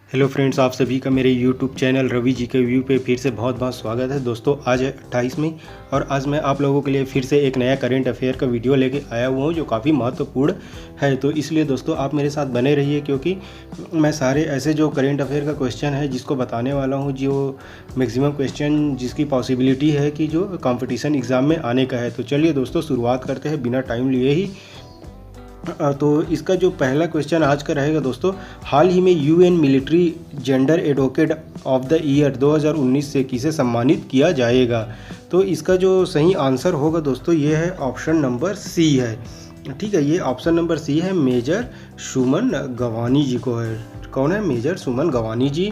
Hello friends, आप सभी का मेरे यूट्यूब चैनल रवि जी के व्यू पे फिर से बहुत बहुत स्वागत है। दोस्तों, आज है 28 मई और आज मैं आप लोगों के लिए फिर से एक नया करंट अफेयर का वीडियो लेके आया हुआ हूँ जो काफ़ी महत्वपूर्ण है। तो इसलिए दोस्तों आप मेरे साथ बने रहिए, क्योंकि मैं सारे ऐसे जो करंट अफेयर का क्वेश्चन है जिसको बताने वाला हूँ, जो मैक्सिमम क्वेश्चन जिसकी पॉसिबिलिटी है कि जो कंपटीशन एग्ज़ाम में आने का है। तो चलिए दोस्तों, शुरुआत करते हैं बिना टाइम लिए ही। तो इसका जो पहला क्वेश्चन आज का रहेगा दोस्तों, हाल ही में UN military gender advocate of the year 2019 से किसे सम्मानित किया जाएगा। तो इसका जो सही आंसर होगा दोस्तों, ये है ऑप्शन नंबर सी है। ठीक है, ये ऑप्शन नंबर सी है, मेजर सुमन गवानी जी को है। कौन है? मेजर सुमन गवानी जी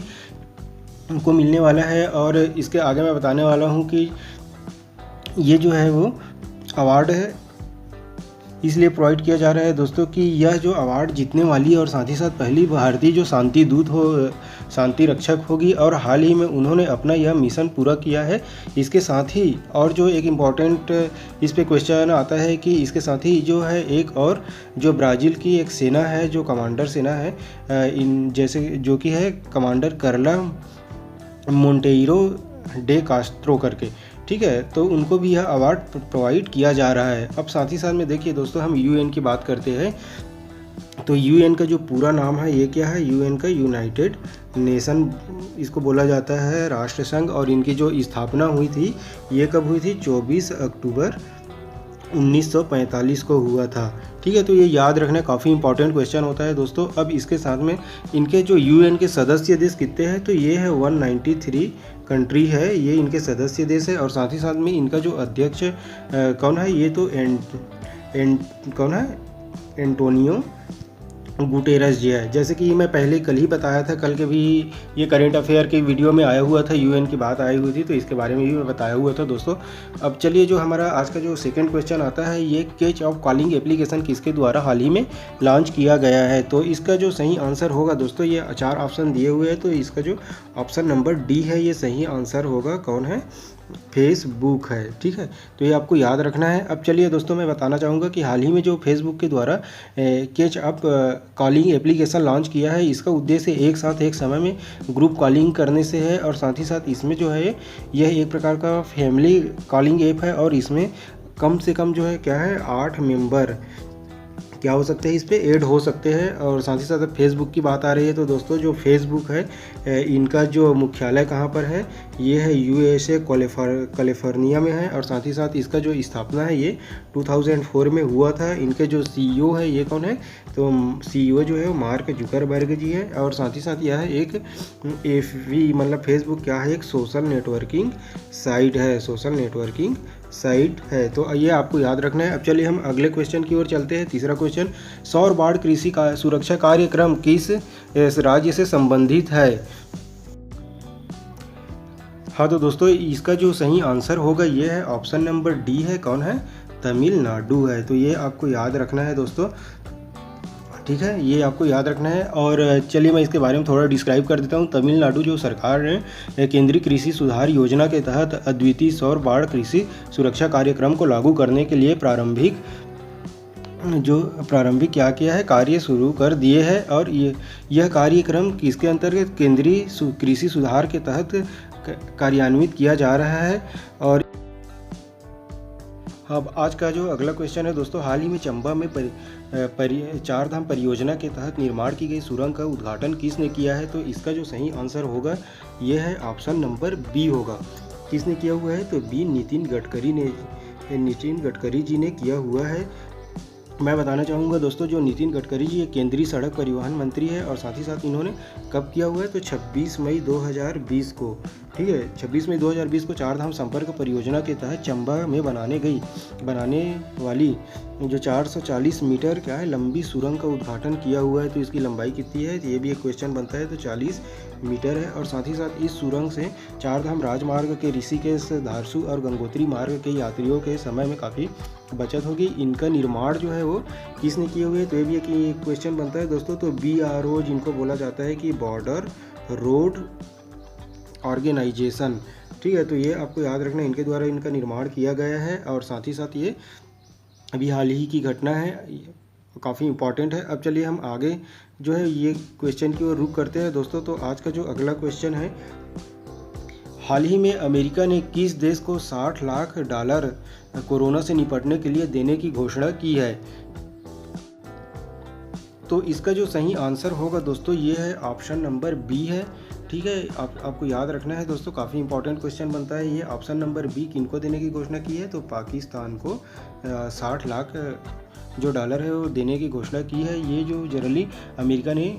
को मिलने वाला है। और इसके आगे मैं बताने वाला हूँ कि ये जो है वो अवार्ड है इसलिए प्रोवाइड किया जा रहा है दोस्तों कि यह जो अवार्ड जीतने वाली है और साथ ही साथ पहली भारतीय जो शांति दूत हो, शांति रक्षक होगी, और हाल ही में उन्होंने अपना यह मिशन पूरा किया है। इसके साथ ही और जो एक इम्पॉर्टेंट इस पे क्वेश्चन आता है कि इसके साथ ही जो है एक और जो ब्राज़ील की एक सेना है, जो कमांडर सेना है, इन जैसे जो कि है कमांडर कार्ला मोंटेiro डे कास्त्रो करके। ठीक है, तो उनको भी यह अवार्ड प्रोवाइड किया जा रहा है। अब साथ ही साथ में देखिए दोस्तों, हम यूएन की बात करते हैं तो यूएन का जो पूरा नाम है ये क्या है? यूएन का यूनाइटेड नेशन इसको बोला जाता है, राष्ट्र संघ। और इनकी जो स्थापना हुई थी ये कब हुई थी? 24 अक्टूबर 1945 को हुआ था। ठीक है, तो ये याद रखना काफ़ी इंपॉर्टेंट क्वेश्चन होता है दोस्तों। अब इसके साथ में इनके जो यूएन के सदस्य देश कितने हैं? तो ये है 193 कंट्री है, ये इनके सदस्य देश है। और साथ ही साथ में इनका जो अध्यक्ष कौन है? ये तो कौन है? एंटोनियो गुटेरस जी है। जैसे कि मैं पहले कल ही बताया था, कल के भी ये करंट अफेयर के वीडियो में आया हुआ था, यूएन की बात आई हुई थी, तो इसके बारे में भी मैं बताया हुआ था दोस्तों। अब चलिए, जो हमारा आज का जो सेकंड क्वेश्चन आता है, ये कैच ऑफ कॉलिंग एप्लीकेशन किसके द्वारा हाल ही में लॉन्च किया गया है। तो इसका जो सही आंसर होगा दोस्तों, ये 4 ऑप्शन दिए हुए हैं, तो इसका जो ऑप्शन नंबर डी है ये सही आंसर होगा। कौन है? फेसबुक है। ठीक है, तो ये आपको याद रखना है। अब चलिए दोस्तों, मैं बताना चाहूँगा कि हाल ही में जो फेसबुक के द्वारा catch up calling application launch किया है, इसका उद्देश्य एक साथ एक समय में ग्रुप कॉलिंग करने से है। और साथ ही साथ इसमें जो है यह एक प्रकार का फैमिली कॉलिंग ऐप है, और इसमें कम से कम जो है क्या है, 8 मेंबर क्या हो सकते हैं, इस पे ऐड हो सकते हैं। और साथ ही साथ फेसबुक की बात आ रही है तो दोस्तों, जो फेसबुक है इनका जो मुख्यालय कहाँ पर है? ये है यूएसए कैलिफोर्निया में है। और साथ ही साथ इसका जो स्थापना है ये 2004 में हुआ था। इनके जो सीईओ है ये कौन है? तो सीईओ जो है वो मार्क जुकरबर्ग जी है। और साथ ही साथ यह एक एफवी मतलब फेसबुक क्या है? एक सोशल नेटवर्किंग साइट है, सोशल नेटवर्किंग साइट है। तो ये आपको याद रखना है। अब चलिए हम अगले क्वेश्चन की ओर चलते हैं। तीसरा क्वेश्चन, सौर बाढ़ कृषि का सुरक्षा कार्यक्रम किस राज्य से संबंधित है? हाँ, तो दोस्तों इसका जो सही आंसर होगा ये है ऑप्शन नंबर डी है। कौन है? तमिलनाडु है। तो ये आपको याद रखना है दोस्तों। ठीक है, ये आपको याद रखना है। और चलिए मैं इसके बारे में थोड़ा डिस्क्राइब कर देता हूँ। तमिलनाडु जो सरकार ने केंद्रीय कृषि सुधार योजना के तहत अद्वितीय सौर बाढ़ कृषि सुरक्षा कार्यक्रम को लागू करने के लिए प्रारंभिक क्या किया है, कार्य शुरू कर दिए हैं। और यह कार्यक्रम किसके अंतर्गत? केंद्रीय कृषि सुधार के तहत कार्यान्वित किया जा रहा है। और अब आज का जो अगला क्वेश्चन है दोस्तों, हाल ही में चंबा में चार धाम परियोजना के तहत निर्माण की गई सुरंग का उद्घाटन किसने किया है? तो इसका जो सही आंसर होगा ये है ऑप्शन नंबर बी होगा। किसने किया हुआ है? तो बी नितिन गडकरी जी ने किया हुआ है। मैं बताना चाहूँगा दोस्तों, जो नितिन गडकरी जी केंद्रीय सड़क परिवहन मंत्री है। और साथ ही साथ इन्होंने कब किया हुआ है? तो 26 मई 2020 को। ठीक है, 26 मई 2020 को चारधाम संपर्क परियोजना के तहत चंबा में बनाने वाली जो 440 मीटर क्या है लंबी सुरंग का उद्घाटन किया हुआ है। तो इसकी लंबाई कितनी है? ये भी एक क्वेश्चन बनता है। तो 40 मीटर है। और साथ ही साथ इस सुरंग से चारधाम राजमार्ग के ऋषिकेश, धारसू और गंगोत्री मार्ग के यात्रियों के समय में काफ़ी बचत होगी। इनका निर्माण जो है वो किसने किए हुए? तो ये भी एक क्वेश्चन बनता है दोस्तों। तो BRO जिनको बोला जाता है कि बॉर्डर रोड ऑर्गेनाइजेशन। ठीक है, तो ये आपको याद रखना, इनके द्वारा इनका निर्माण किया गया है। और साथ ही साथ ये अभी हाल ही की घटना है। काफ़ी इम्पॉर्टेंट है। अब चलिए हम आगे जो है ये क्वेश्चन की ओर रुख करते हैं दोस्तों। तो आज का जो अगला क्वेश्चन है, हाल ही में अमेरिका ने किस देश को $60 लाख कोरोना से निपटने के लिए देने की घोषणा की है? तो इसका जो सही आंसर होगा दोस्तों ये है ऑप्शन नंबर बी है। ठीक है, आपको याद रखना है दोस्तों, काफ़ी इंपॉर्टेंट क्वेश्चन बनता है ये। ऑप्शन नंबर बी किनको देने की घोषणा की है? तो पाकिस्तान को 60 लाख जो डॉलर है वो देने की घोषणा की है। ये जो जनरली अमेरिका ने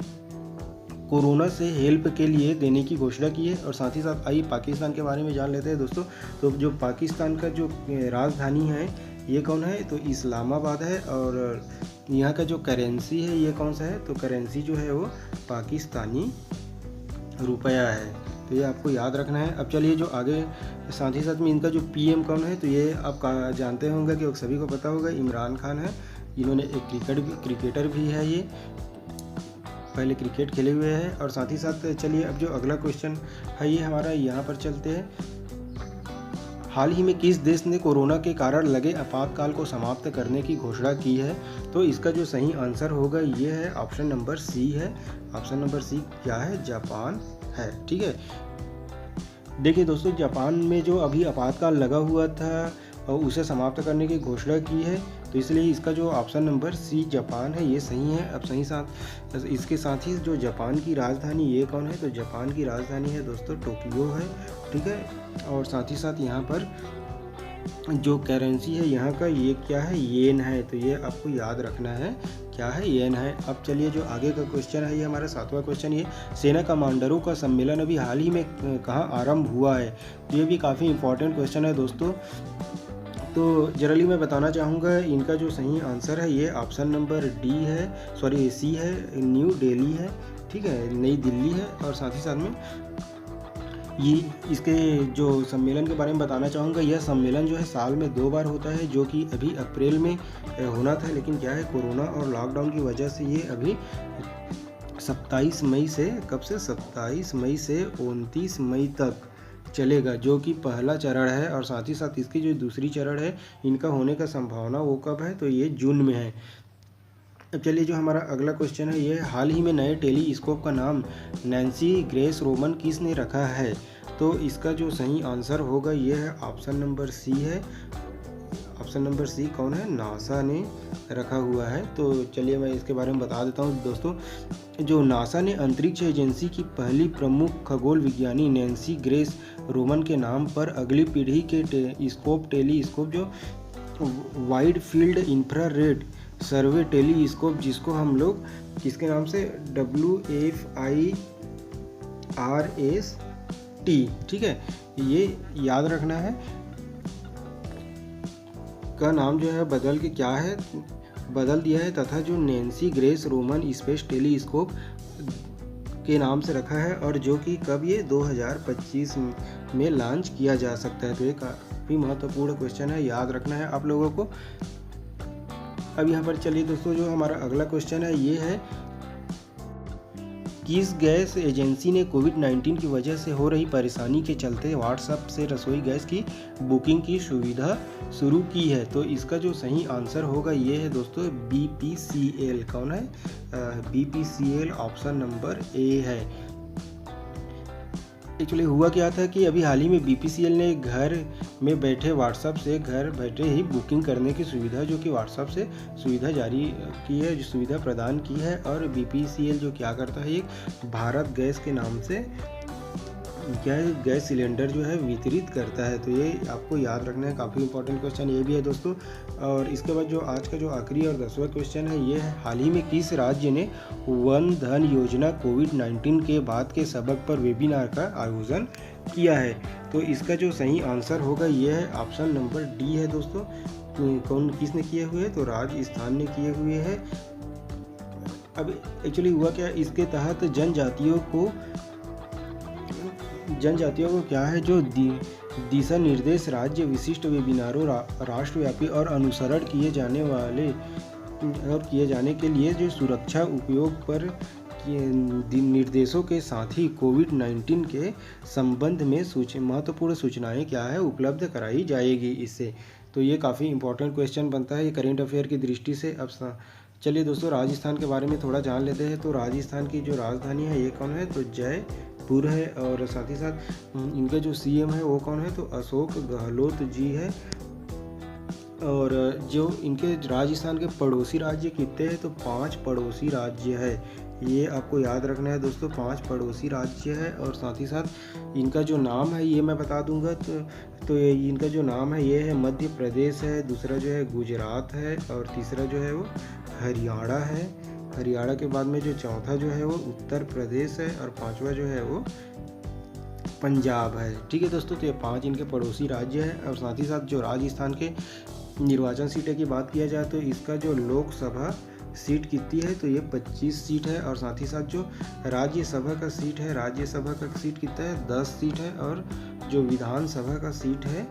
कोरोना से हेल्प के लिए देने की घोषणा की है। और साथ ही साथ आइए पाकिस्तान के बारे में जान लेते हैं दोस्तों। तो जो पाकिस्तान का जो राजधानी है ये कौन है? तो इस्लामाबाद है। और यहाँ का जो करेंसी है ये कौन सा है? तो करेंसी जो है वो पाकिस्तानी रुपया है। तो ये आपको याद रखना है। अब चलिए जो आगे, साथ ही साथ में इनका जो पीएम कौन है? तो ये आप जानते होंगे कि सभी को पता होगा, इमरान खान है। इन्होंने एक क्रिकेटर भी है, ये पहले क्रिकेट खेले हुए हैं। और साथ ही साथ चलिए अब जो अगला क्वेश्चन है ये हमारा यहाँ पर चलते हैं। हाल ही में किस देश ने कोरोना के कारण लगे आपातकाल को समाप्त करने की घोषणा की है? तो इसका जो सही आंसर होगा ये है ऑप्शन नंबर सी है। ऑप्शन नंबर सी क्या है? जापान है। ठीक है, देखिए दोस्तों, जापान में जो अभी आपातकाल लगा हुआ था और उसे समाप्त करने की घोषणा की है। तो इसलिए इसका जो ऑप्शन नंबर सी जापान है ये सही है। अब सही साथ इसके साथ ही जो जापान की राजधानी ये कौन है? तो जापान की राजधानी है दोस्तों टोक्यो है। ठीक है, और साथ ही साथ यहाँ पर जो करेंसी है यहाँ का ये क्या है? येन है। तो ये आपको याद रखना है, क्या है? येन है। अब चलिए जो आगे का क्वेश्चन है ये हमारा 7वां क्वेश्चन, ये सेना कमांडरों का सम्मेलन अभी हाल ही में कहाँ आरंभ हुआ है? तो ये भी काफ़ी इंपॉर्टेंट क्वेश्चन है दोस्तों। तो जनरली मैं बताना चाहूँगा इनका जो सही आंसर है ये ऑप्शन नंबर डी है, सॉरी सी है, न्यू दिल्ली है। ठीक है, नई दिल्ली है। और साथ ही साथ में ये इसके जो सम्मेलन के बारे में बताना चाहूँगा, यह सम्मेलन जो है साल में 2 बार होता है, जो कि अभी अप्रैल में होना था, लेकिन क्या है कोरोना और लॉकडाउन की वजह से ये अभी 27 मई से, कब से? 27 मई से 29 मई तक चलेगा, जो कि पहला चरण है। और साथ ही साथ इसकी जो दूसरी चरण है इनका होने का संभावना वो कब है? तो ये जून में है। अब चलिए जो हमारा अगला क्वेश्चन है ये, हाल ही में नए टेलीस्कोप का नाम नैन्सी ग्रेस रोमन किसने रखा है? तो इसका जो सही आंसर होगा ये है ऑप्शन नंबर सी है। ऑप्शन नंबर सी कौन है? नासा ने रखा हुआ है। तो चलिए मैं इसके बारे में बता देता हूँ दोस्तों। जो नासा ने अंतरिक्ष एजेंसी की पहली प्रमुख खगोल विज्ञानी नैन्सी ग्रेस रोमन के नाम पर अगली पीढ़ी के टेलीस्कोप जो वाइड फील्ड इंफ्रारेड सर्वे टेलीस्कोप, जिसको हम लोग किसके नाम से? WFIRST। ठीक है, ये याद रखना है, का नाम जो है बदल के क्या है? बदल दिया है, तथा जो Nancy grace Roman space telescope के नाम से रखा है, और जो कि कब? ये 2025 में लॉन्च किया जा सकता है। तो ये काफ़ी महत्वपूर्ण क्वेश्चन है, याद रखना है आप लोगों को। अब यहाँ पर चलिए दोस्तों जो हमारा अगला क्वेश्चन है ये है, किस गैस एजेंसी ने कोविड-19 की वजह से हो रही परेशानी के चलते व्हाट्सएप से रसोई गैस की बुकिंग की सुविधा शुरू की है? तो इसका जो सही आंसर होगा ये है दोस्तों BPCL। कौन है? BPCL ऑप्शन नंबर ए है। एक्चुअली हुआ क्या था कि अभी हाल ही में BPCL ने घर में बैठे व्हाट्सएप से घर बैठे ही बुकिंग करने की सुविधा, जो कि व्हाट्सएप से सुविधा जारी की है, जो सुविधा प्रदान की है। और BPCL जो क्या करता है, एक भारत गैस के नाम से क्या है, गैस सिलेंडर जो है वितरित करता है। तो ये आपको याद रखना है, काफ़ी इंपॉर्टेंट क्वेश्चन ये भी है दोस्तों। और इसके बाद जो आज का जो आखिरी और 10वां क्वेश्चन है ये है, हाल ही में किस राज्य ने वन धन योजना कोविड-19 के बाद के सबक पर वेबिनार का आयोजन किया है? तो इसका जो सही आंसर होगा ये है ऑप्शन नंबर डी है दोस्तों। कौन किसने किए हुए हैं? तो राजस्थान ने किए हुए हैं। अब एक्चुअली हुआ क्या, इसके तहत जनजातियों को क्या है, जो दिशा निर्देश राज्य विशिष्ट वेबिनारों, राष्ट्रव्यापी और अनुसरण किए जाने के लिए जो सुरक्षा उपयोग पर निर्देशों के साथ ही कोविड-19 के संबंध में महत्वपूर्ण सूचनाएं क्या है उपलब्ध कराई जाएगी इससे। तो ये काफ़ी इंपॉर्टेंट क्वेश्चन बनता है ये करेंट अफेयर की दृष्टि से। अब चलिए दोस्तों, राजस्थान के बारे में थोड़ा जान लेते हैं। तो राजस्थान की जो राजधानी है ये कौन है? तो जयपुर है। और साथ ही साथ इनका जो सीएम है वो कौन है? तो अशोक गहलोत जी है। और जो इनके राजस्थान के पड़ोसी राज्य कितने हैं? तो 5 पड़ोसी राज्य है। ये आपको याद रखना है दोस्तों, 5 पड़ोसी राज्य है। और साथ ही साथ इनका जो नाम है ये मैं बता दूंगा। तो इनका जो नाम है ये है मध्य प्रदेश है, दूसरा जो है गुजरात है, और तीसरा जो है वो हरियाणा है। हरियाणा के बाद में जो चौथा जो है वो उत्तर प्रदेश है, और पांचवा जो है वो पंजाब है। ठीक है दोस्तों, तो ये 5 इनके पड़ोसी राज्य है। और साथ ही साथ जो राजस्थान के निर्वाचन सीटें की बात किया जाए तो इसका जो लोकसभा सीट कितनी है? तो ये 25 सीट है। और साथ ही साथ जो राज्यसभा का सीट है, राज्यसभा का सीट कितना है? 10 सीट है। और जो विधानसभा का सीट है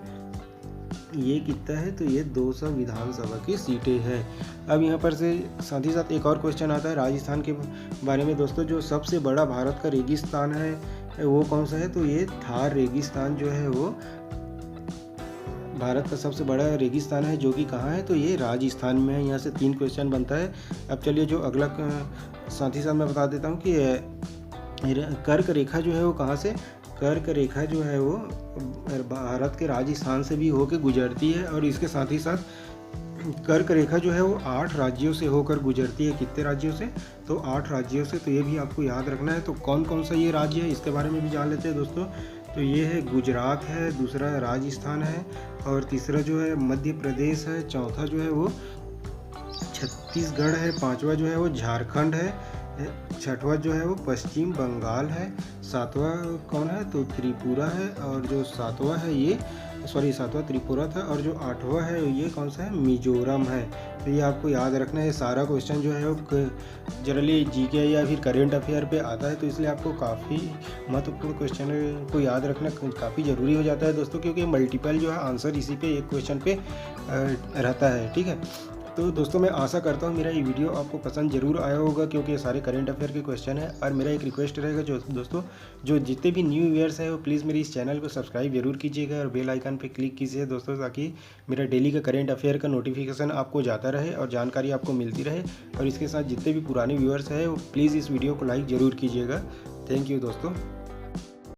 ये कितना है? तो ये 200 विधानसभा की सीटें हैं। अब यहाँ पर से साथ ही साथ एक और क्वेश्चन आता है राजस्थान के बारे में दोस्तों। जो सबसे बड़ा भारत का रेगिस्तान है वो कौन सा है? तो ये थार रेगिस्तान जो है वो भारत का सबसे बड़ा रेगिस्तान है, जो कि कहाँ है? तो ये राजस्थान में है। यहाँ से 3 क्वेश्चन बनता है। अब चलिए जो अगला साथ ही साथ मैं बता देता हूँ कि कर्क रेखा जो है वो कहाँ से? कर्क रेखा जो है वो भारत के राजस्थान से भी होकर गुजरती है। और इसके साथ ही साथ कर्क रेखा जो है वो 8 राज्यों से होकर गुजरती है। कितने राज्यों से? तो 8 राज्यों से। तो ये भी आपको याद रखना है। तो कौन कौन सा ये राज्य है इसके बारे में भी जान लेते हैं दोस्तों। तो ये है गुजरात है, दूसरा राजस्थान है, और तीसरा जो है मध्य प्रदेश है, चौथा जो है वो छत्तीसगढ़ है, पांचवा जो है वो झारखंड है, छठवा जो है वो पश्चिम बंगाल है, सातवां कौन है? तो त्रिपुरा है, और जो सातवां है ये सातवां त्रिपुरा था, और जो 8वां है ये कौन सा है? मिजोरम है। तो ये आपको याद रखना है। सारा क्वेश्चन जो है वो जनरली जीके या फिर करेंट अफेयर पे आता है, तो इसलिए आपको काफ़ी महत्वपूर्ण क्वेश्चन को याद रखना काफ़ी ज़रूरी हो जाता है दोस्तों, क्योंकि मल्टीपल जो है आंसर इसी पे एक क्वेश्चन पे रहता है। ठीक है, तो दोस्तों मैं आशा करता हूँ मेरा ये वीडियो आपको पसंद जरूर आया होगा, क्योंकि ये सारे करंट अफेयर के क्वेश्चन है। और मेरा एक रिक्वेस्ट रहेगा जो दोस्तों, जो जितने भी न्यू व्यूअर्स हैं वो प्लीज़ मेरे इस चैनल को सब्सक्राइब जरूर कीजिएगा और बेल आइकन पे क्लिक कीजिए दोस्तों, ताकि मेरा डेली का करंट अफेयर का नोटिफिकेशन आपको जाता रहे और जानकारी आपको मिलती रहे। और इसके साथ जितने भी पुराने व्यूअर्स हैं वो प्लीज़ इस वीडियो को लाइक ज़रूर कीजिएगा। थैंक यू दोस्तों।